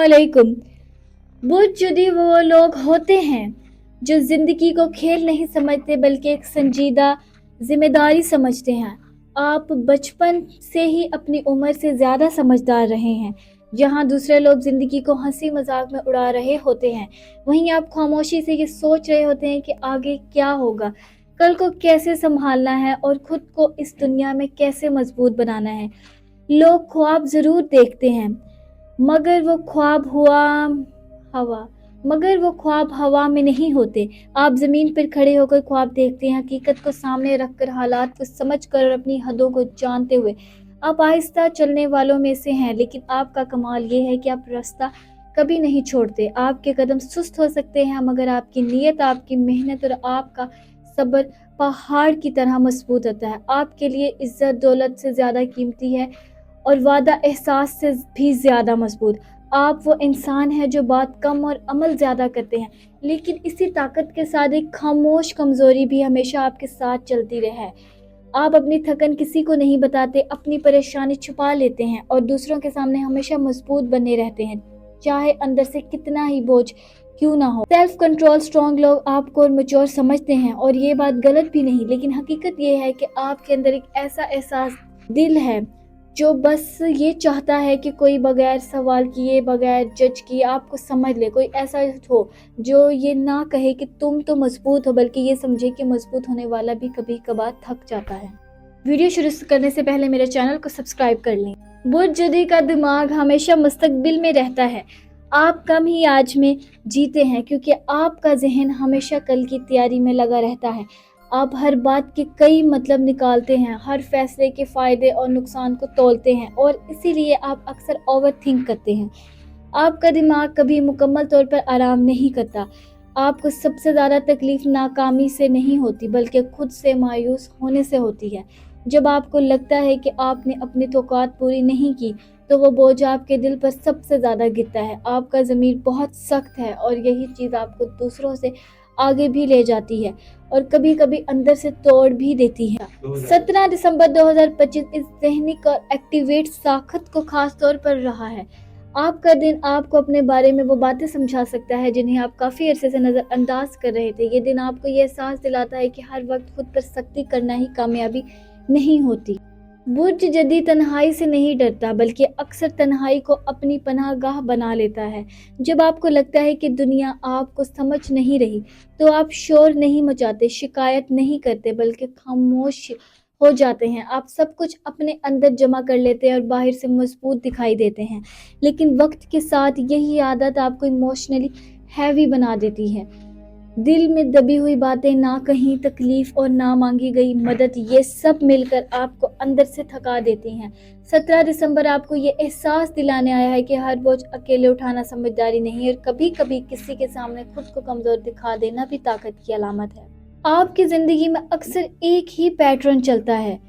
अस्सलामुअलैकुम। बुजुर्ग वो लोग होते हैं जो जिंदगी को खेल नहीं समझते बल्कि एक संजीदा जिम्मेदारी समझते हैं। आप बचपन से ही अपनी उम्र से ज्यादा समझदार रहे हैं। जहां दूसरे लोग जिंदगी को हंसी मजाक में उड़ा रहे होते हैं, वहीं आप खामोशी से ये सोच रहे होते हैं कि आगे क्या होगा, कल को कैसे संभालना है और खुद को इस दुनिया में कैसे मजबूत बनाना है। लोग ख्वाब जरूर देखते हैं, मगर वो हवा वो ख्वाब हवा में नहीं होते। आप जमीन पर खड़े होकर ख्वाब देखते हैं, हकीकत को सामने रखकर, हालात को समझकर और अपनी हदों को जानते हुए। आप आहिस्ता चलने वालों में से हैं, लेकिन आपका कमाल ये है कि आप रास्ता कभी नहीं छोड़ते। आपके कदम सुस्त हो सकते हैं, मगर आपकी नीयत, आपकी मेहनत और आपका सब्र पहाड़ की तरह मजबूत होता है। आपके लिए इज्जत दौलत से ज्यादा कीमती है और वादा एहसास से भी ज्यादा मजबूत। आप वो इंसान हैं जो बात कम और अमल ज्यादा करते हैं, लेकिन इसी ताकत के साथ एक खामोश कमजोरी भी हमेशा आपके साथ चलती रहे है। आप अपनी थकन किसी को नहीं बताते, अपनी परेशानी छुपा लेते हैं और दूसरों के सामने हमेशा मजबूत बने रहते हैं, चाहे अंदर से कितना ही बोझ क्यों ना हो। सेल्फ कंट्रोल स्ट्रॉन्ग लोग आपको और मैच्योर समझते हैं, और ये बात गलत भी नहीं, लेकिन हकीकत ये है कि आपके अंदर एक ऐसा एहसास दिल है जो बस ये चाहता है कि कोई बगैर सवाल किए, बगैर जज किए आपको समझ ले। कोई ऐसा हो जो ये ना कहे कि तुम तो मजबूत हो, बल्कि ये समझे कि मजबूत होने वाला भी कभी कभार थक जाता है। वीडियो शुरू करने से पहले मेरे चैनल को सब्सक्राइब कर लें। बुजुर्ग का दिमाग हमेशा मुस्तकबिल में रहता है। आप कम ही आज में जीते हैं, क्योंकि आपका जहन हमेशा कल की तैयारी में लगा रहता है। आप हर बात के कई मतलब निकालते हैं, हर फैसले के फायदे और नुकसान को तौलते हैं, और इसीलिए आप अक्सर ओवर थिंक करते हैं। आपका दिमाग कभी मुकम्मल तौर पर आराम नहीं करता। आपको सबसे ज़्यादा तकलीफ नाकामी से नहीं होती, बल्कि खुद से मायूस होने से होती है। जब आपको लगता है कि आपने अपनी तौक़ात पूरी नहीं की, तो वो बोझ आपके दिल पर सबसे ज़्यादा गिरता है। आपका ज़मीर बहुत सख्त है, और यही चीज़ आपको दूसरों से आगे भी ले जाती है और कभी कभी अंदर से तोड़ भी देती है। 17 दिसंबर 2025 इस ज़हनी और एक्टिवेट साखत को खास तौर पर रहा है। आपका दिन आपको अपने बारे में वो बातें समझा सकता है जिन्हें आप काफ़ी अरसे से नज़रअंदाज कर रहे थे। ये दिन आपको ये एहसास दिलाता है कि हर वक्त खुद पर सख्ती करना ही कामयाबी नहीं होती। बुर्ज जदी तन्हाई से नहीं डरता, बल्कि अक्सर तन्हाई को अपनी पनाहगाह बना लेता है। जब आपको लगता है कि दुनिया आपको समझ नहीं रही, तो आप शोर नहीं मचाते, शिकायत नहीं करते, बल्कि खामोश हो जाते हैं। आप सब कुछ अपने अंदर जमा कर लेते हैं और बाहर से मजबूत दिखाई देते हैं, लेकिन वक्त के साथ यही आदत आपको इमोशनली हैवी बना देती है। दिल में दबी हुई बातें, ना कहीं तकलीफ और ना मांगी गई मदद, ये सब मिलकर आपको अंदर से थका देती हैं। 17 दिसंबर आपको ये एहसास दिलाने आया है कि हर बोझ अकेले उठाना समझदारी नहीं है, और कभी कभी किसी के सामने खुद को कमजोर दिखा देना भी ताकत की अलामत है। आपकी जिंदगी में अक्सर एक ही पैटर्न चलता है।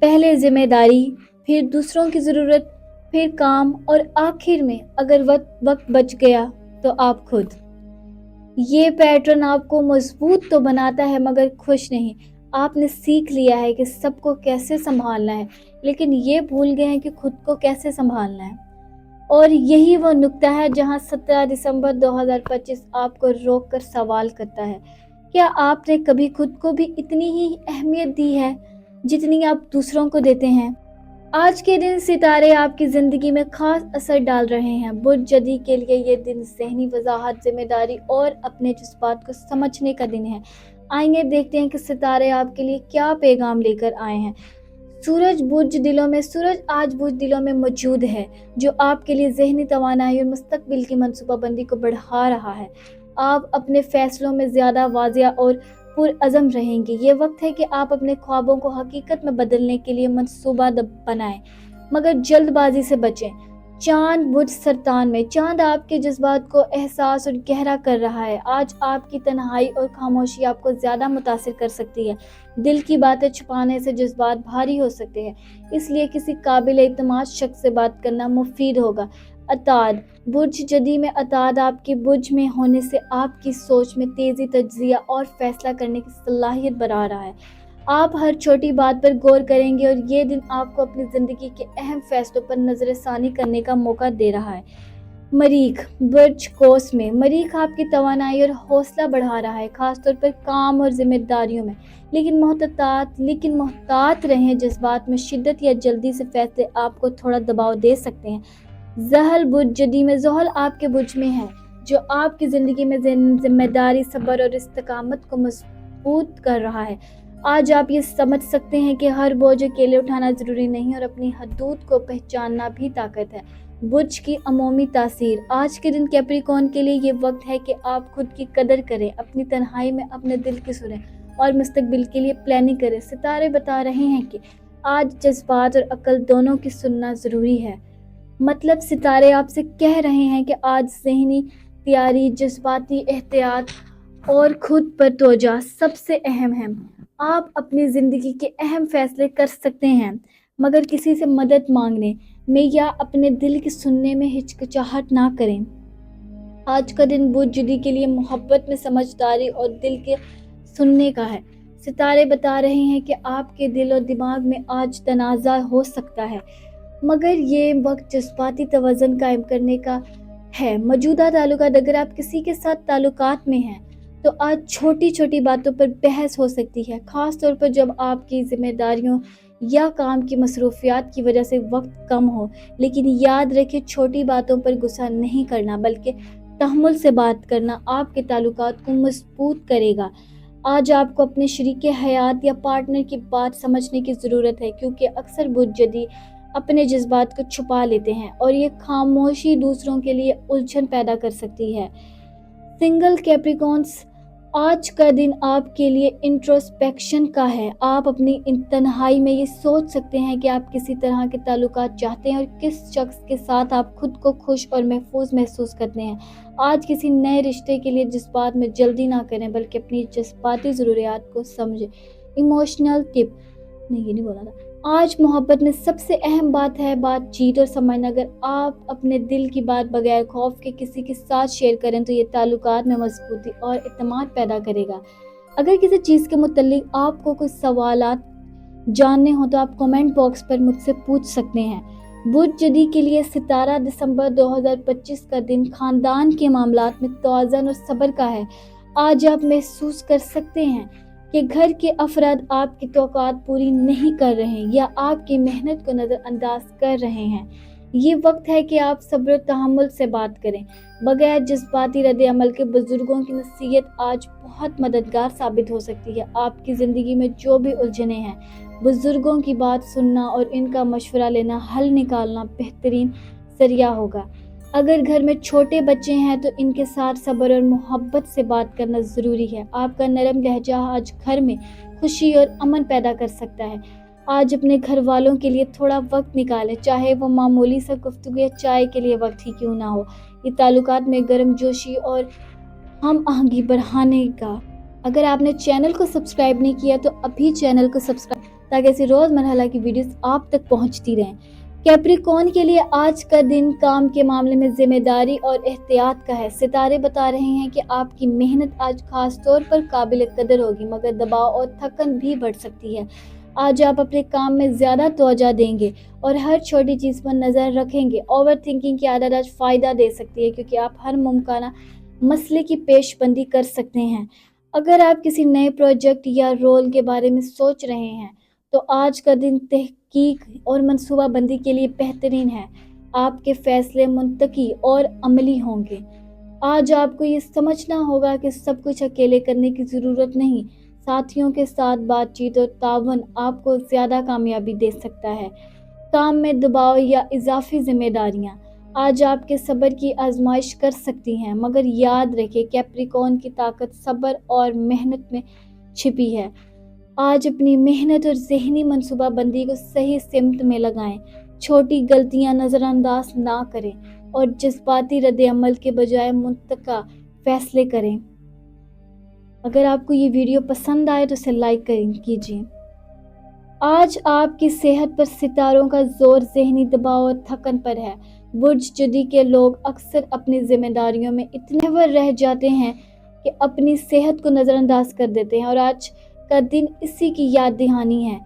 पहले जिम्मेदारी, फिर दूसरों की जरूरत, फिर काम, और आखिर में अगर वक्त बच गया तो आप खुद। ये पैटर्न आपको मजबूत तो बनाता है, मगर खुश नहीं। आपने सीख लिया है कि सबको कैसे संभालना है, लेकिन ये भूल गए हैं कि खुद को कैसे संभालना है। और यही वो नुक्ता है जहां 17 दिसंबर 2025 आपको रोक कर सवाल करता है, क्या आपने कभी खुद को भी इतनी ही अहमियत दी है जितनी आप दूसरों को देते हैं? आज के दिन सितारे आपकी ज़िंदगी में खास असर डाल रहे हैं। बुर्ज जदी के लिए ये दिन ज़हनी वजाहत, जिम्मेदारी और अपने जज्बात को समझने का दिन है। आइए देखते हैं कि सितारे आपके लिए क्या पैगाम लेकर आए हैं। सूरज आज बुर्ज दिलों में मौजूद है, जो आपके लिए ज़हनी तवानाई और मुस्तकबिल की मनसूबाबंदी को बढ़ा रहा है। आप अपने फैसलों में ज़्यादा वाज़िया और पुरअज़म रहेंगे। ये वक्त है कि आप अपने ख्वाबों को हकीकत में बदलने के लिए मंसूबा बनाएं, मगर जल्दबाजी से बचें। चांद बुर्ज सरतान में, चांद आपके जज्बात को एहसास और गहरा कर रहा है। आज आपकी तन्हाई और खामोशी आपको ज्यादा मुतासिर कर सकती है। दिल की बातें छुपाने से जज्बात भारी हो सकते हैं, इसलिए किसी काबिल एतमाद शख्स से बात करना मुफीद होगा। अताद बुर्ज जदी में, अताद आपके बुर्ज में होने से आपकी सोच में तेजी, तज्जिया और फैसला करने की सलाहियत बढ़ा रहा है। आप हर छोटी बात पर गौर करेंगे, और ये दिन आपको अपनी ज़िंदगी के अहम फैसलों पर नज़रसानी करने का मौका दे रहा है। मरीख बुर्ज कोस में मरीख आपकी तवानाई और हौसला बढ़ा रहा है, खासतौर पर काम और जिम्मेदारियों में। लेकिन मोहतात रहें। जज्बात में शिद्दत या जल्दी से फैसले आपको थोड़ा दबाव दे सकते हैं। जहल बुर्ज जदी में ज़ोहल आपके बुर्ज में है, जो आपकी ज़िंदगी में जिम्मेदारी, सब्र और इस्तिकामत को मजबूत कर रहा है। आज आप ये समझ सकते हैं कि हर बोझ अकेले उठाना ज़रूरी नहीं और अपनी हदूद को पहचानना भी ताकत है। बुर्ज की अमूमी तासीर। आज के दिन कैप्रिकॉर्न के लिए ये वक्त है कि आप खुद की कदर करें, अपनी तन्हाई में अपने दिल की सुनें और मुस्तकबिल के लिए प्लानिंग करें। सितारे बता रहे हैं कि आज जज्बात और अक्ल दोनों की सुनना ज़रूरी है। मतलब सितारे आपसे कह रहे हैं कि आज ज़हनी तैयारी, जज्बाती एहतियात और खुद पर तवज्जो सबसे अहम है। आप अपनी ज़िंदगी के अहम फैसले कर सकते हैं, मगर किसी से मदद मांगने में या अपने दिल की सुनने में हिचकिचाहट ना करें। आज का दिन बुर्ज के लिए मोहब्बत में समझदारी और दिल के सुनने का है। सितारे बता रहे हैं कि आपके दिल और दिमाग में आज तनाज़ा हो सकता है, मगर ये वक्त जज्बाती तवज़ुन कायम करने का है। मौजूदा ताल्लुकात, अगर आप किसी के साथ ताल्लुकात में हैं तो आज छोटी छोटी बातों पर बहस हो सकती है, ख़ास तौर पर जब आपकी जिम्मेदारियों या काम की मसरूफियात की वजह से वक्त कम हो। लेकिन याद रखें, छोटी बातों पर गुस्सा नहीं करना बल्कि तहम्मुल से बात करना आपके ताल्लुकात को मजबूत करेगा। आज आपको अपने शरीके हयात या पार्टनर की बात समझने की ज़रूरत है, क्योंकि अक्सर बुर्ज अपने जज्बात को छुपा लेते हैं और ये खामोशी दूसरों के लिए उलझन पैदा कर सकती है। सिंगल कैप्रिकॉर्न्स, आज का दिन आपके लिए इंट्रोस्पेक्शन का है। आप अपनी तन्हाई में ये सोच सकते हैं कि आप किसी तरह के ताल्लुकात चाहते हैं और किस शख्स के साथ आप खुद को खुश और महफूज महसूस करते हैं। आज किसी नए रिश्ते के लिए जज्बात में जल्दी ना करें, बल्कि अपनी जज्बाती ज़रूरियात को समझें। इमोशनल टिप, नहीं ये नहीं बोला था। आज मोहब्बत में सबसे अहम बात है बातचीत और समझना। अगर आप अपने दिल की बात बगैर खौफ के किसी के साथ शेयर करें तो ये ताल्लुकात में मजबूती और इत्मीनान पैदा करेगा। अगर किसी चीज़ के मुतल्लिक आपको कुछ सवालात जानने हो तो आप कमेंट बॉक्स पर मुझसे पूछ सकते हैं। बुर्ज के लिए सितारा दिसंबर 2025 का दिन खानदान के मामलात में तवाज़ुन और सब्र का है। आज आप महसूस कर सकते हैं कि घर के अफराद आपकी तौक़ात पूरी नहीं कर रहे हैं या आपकी मेहनत को नज़रअंदाज कर रहे हैं। ये वक्त है कि आप सब्र और तहम्मुल से बात करें, बगैर जज्बाती रद्द-ए-अमल के। बुजुर्गों की नसीहत आज बहुत मददगार साबित हो सकती है। आपकी ज़िंदगी में जो भी उलझने हैं, बुजुर्गों की बात सुनना और इनका मशवरा लेना हल निकालना बेहतरीन ज़रिया होगा। अगर घर में छोटे बच्चे हैं तो इनके साथ सब्र और मोहब्बत से बात करना ज़रूरी है। आपका नरम लहजा आज घर में खुशी और अमन पैदा कर सकता है। आज अपने घर वालों के लिए थोड़ा वक्त निकालें, चाहे वो मामूली सा गुफ्तगू या चाय के लिए वक्त ही क्यों ना हो। ये ताल्लुकात में गर्मजोशी और हम आहंगी बढ़ाने का। अगर आपने चैनल को सब्सक्राइब नहीं किया तो अभी चैनल को सब्सक्राइब, ताकि ऐसी रोज़मर्रा की वीडियोस आप तक पहुंचती रहें। कैप्रिकॉर्न के लिए आज का दिन काम के मामले में जिम्मेदारी और एहतियात का है। सितारे बता रहे हैं कि आपकी मेहनत आज खास तौर पर काबिल कदर होगी, मगर दबाव और थकन भी बढ़ सकती है। आज आप अपने काम में ज़्यादा तवज्जो देंगे और हर छोटी चीज़ पर नज़र रखेंगे। ओवर थिंकिंग की आदत आज फ़ायदा दे सकती है, क्योंकि आप हर मुमकिन मसले की पेशबंदी कर सकते हैं। अगर आप किसी नए प्रोजेक्ट या रोल के बारे में सोच रहे हैं तो आज का दिन तहकीक और मनसूबाबंदी के लिए बेहतरीन है। आपके फैसले मुंतकी और अमली होंगे। आज आपको ये समझना होगा कि सब कुछ अकेले करने की ज़रूरत नहीं। साथियों के साथ बातचीत और तावन आपको ज़्यादा कामयाबी दे सकता है। काम में दबाव या इजाफी जिम्मेदारियाँ आज आपके सब्र की आजमाइश कर सकती हैं, मगर याद रखें, कैप्रिकॉर्न की ताकत सब्र और मेहनत में छिपी है। आज अपनी मेहनत और ज़हनी मनसूबाबंदी को सही सिमत में लगाएं। छोटी गलतियां नज़रअंदाज ना करें और जज्बाती रद्द-ए-अमल के बजाय मुंतका फैसले करें। अगर आपको ये वीडियो पसंद आए तो इसे लाइक कीजिए। आज आपकी सेहत पर सितारों का जोर ज़हनी दबाव और थकन पर है। बुर्ज के लोग अक्सर अपनी जिम्मेदारियों में इतने वर रह जाते हैं कि अपनी सेहत को नज़रअंदाज कर देते हैं, और आज का दिन इसी की याद दहानी है।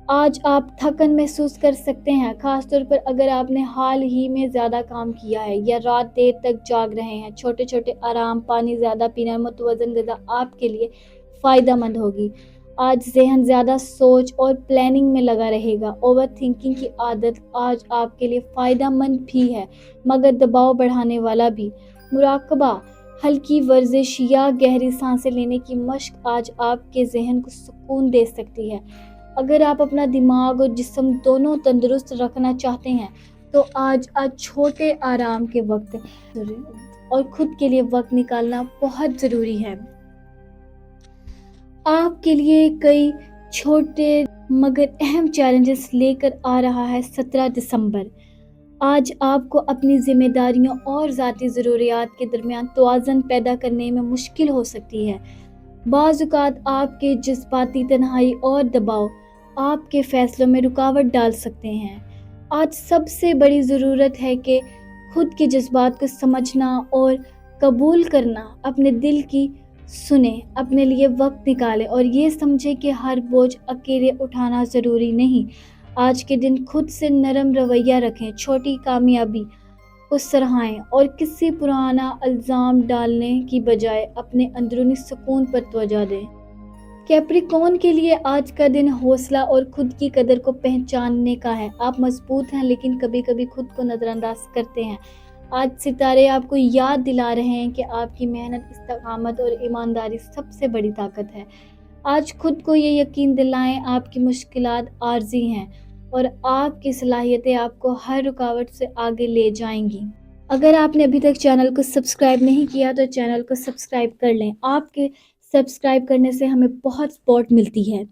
आज आप थकन महसूस कर सकते हैं, खास तौर पर अगर आपने हाल ही में ज़्यादा काम किया है या रात देर तक जाग रहे हैं। छोटे छोटे आराम, पानी ज़्यादा पीना, मुतवज़न ग़िज़ा आपके लिए फ़ायदेमंद होगी। आज ज़हन ज़्यादा सोच और प्लानिंग में लगा रहेगा। ओवर थिंकिंग की आदत आज आपके लिए फ़ायदेमंद भी है, मगर दबाव बढ़ाने वाला भी। मुराकबा, हल्की वर्जिश या गहरी सांसें लेने की मश्क आज आपके ज़हन को सुकून दे सकती है। अगर आप अपना दिमाग और जिस्म दोनों तंदुरुस्त रखना चाहते हैं, तो आज छोटे आराम के वक्त और खुद के लिए वक्त निकालना बहुत ज़रूरी है। आपके लिए कई छोटे मगर अहम चैलेंजेस लेकर आ रहा है 17 दिसंबर। आज आपको अपनी जिम्मेदारियों और ज़ाती ज़रूरियात के दरमियान तवाज़ुन पैदा करने में मुश्किल हो सकती है। बाज़ औक़ात आपके जज़्बाती तन्हाई और दबाव आपके फ़ैसलों में रुकावट डाल सकते हैं। आज सबसे बड़ी ज़रूरत है कि खुद के जज़्बात को समझना और कबूल करना। अपने दिल की सुने, अपने लिए वक्त निकालें और ये समझें कि हर बोझ अकेले उठाना ज़रूरी नहीं। आज के दिन खुद से नरम रवैया रखें, छोटी कामयाबी को सराहें और किसी पुराना इल्ज़ाम डालने की बजाय अपने अंदरूनी सुकून पर तवज्जो दें। कैप्रिकॉर्न के लिए आज का दिन हौसला और खुद की कदर को पहचानने का है। आप मजबूत हैं, लेकिन कभी कभी खुद को नज़रअंदाज करते हैं। आज सितारे आपको याद दिला रहे हैं कि आपकी मेहनत, इस्तेकामत और ईमानदारी सबसे बड़ी ताकत है। आज खुद को ये यकीन दिलाएं, आपकी मुश्किलात आर्जी हैं और आपकी सलाहियतें आपको हर रुकावट से आगे ले जाएंगी। अगर आपने अभी तक चैनल को सब्सक्राइब नहीं किया तो चैनल को सब्सक्राइब कर लें। आपके सब्सक्राइब करने से हमें बहुत सपोर्ट मिलती है।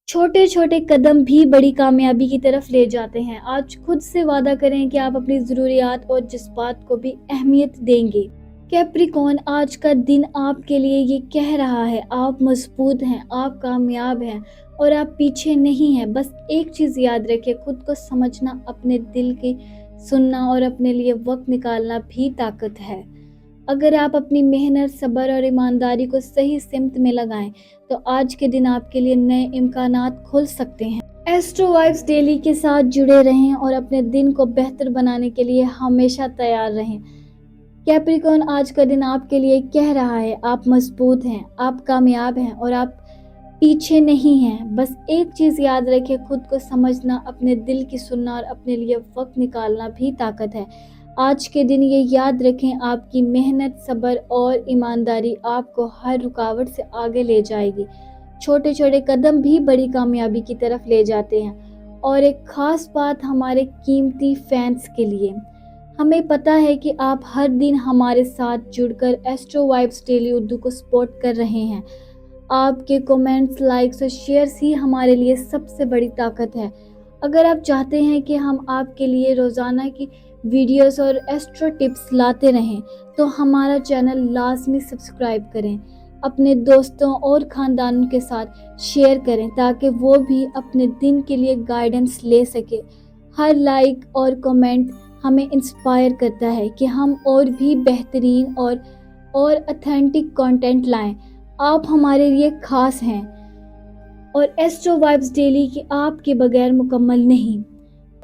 छोटे छोटे कदम भी बड़ी कामयाबी की तरफ ले जाते हैं। आज खुद से वादा करें कि आप अपनी ज़रूरियात और जज्बात को भी अहमियत देंगे। कैप्रिकॉर्न, आज का दिन आपके लिए ये कह रहा है, आप मजबूत हैं, आप कामयाब हैं और आप पीछे नहीं हैं। बस एक चीज़ याद रखें, खुद को समझना, अपने दिल की सुनना और अपने लिए वक्त निकालना भी ताकत है। अगर आप अपनी मेहनत, सब्र और ईमानदारी को सही सिमत में लगाएं, तो आज के दिन आपके लिए नए इम्कानात खुल सकते हैं। एस्ट्रो वाइब्स डेली के साथ जुड़े रहें और अपने दिन को बेहतर बनाने के लिए हमेशा तैयार रहें। कैप्रिकॉर्न, आज का दिन आपके लिए कह रहा है, आप मजबूत हैं, आप कामयाब हैं और आप पीछे नहीं हैं। बस एक चीज़ याद रखें, खुद को समझना, अपने दिल की सुनना और अपने लिए वक्त निकालना भी ताकत है। आज के दिन ये याद रखें, आपकी मेहनत, सब्र और ईमानदारी आपको हर रुकावट से आगे ले जाएगी। छोटे छोटे कदम भी बड़ी कामयाबी की तरफ ले जाते हैं। और एक ख़ास बात हमारे कीमती फैंस के लिए, हमें पता है कि आप हर दिन हमारे साथ जुड़कर एस्ट्रो वाइब्स डेली उर्दू को सपोर्ट कर रहे हैं। आपके कमेंट्स, लाइक्स और शेयर्स ही हमारे लिए सबसे बड़ी ताकत है। अगर आप चाहते हैं कि हम आपके लिए रोज़ाना की वीडियोस और एस्ट्रो टिप्स लाते रहें, तो हमारा चैनल लाजमी सब्सक्राइब करें। अपने दोस्तों और ख़ानदान के साथ शेयर करें ताकि वो भी अपने दिन के लिए गाइडेंस ले सके। हर लाइक और कमेंट हमें इंस्पायर करता है कि हम और भी बेहतरीन और ऑथेंटिक कंटेंट लाएं। आप हमारे लिए खास हैं और एस्ट्रो वाइब्स डेली की आपके बगैर मुकम्मल नहीं।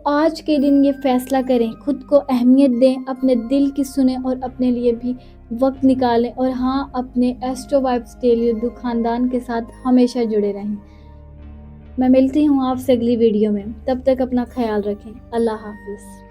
आज के दिन ये फैसला करें, खुद को अहमियत दें, अपने दिल की सुने और अपने लिए भी वक्त निकालें और हाँ, अपने एस्ट्रो वाइब्स डेली उर्दू ख़ानदान के साथ हमेशा जुड़े रहें। मैं मिलती हूँ आपसे अगली वीडियो में, तब तक अपना ख्याल रखें। अल्लाह हाफिज़।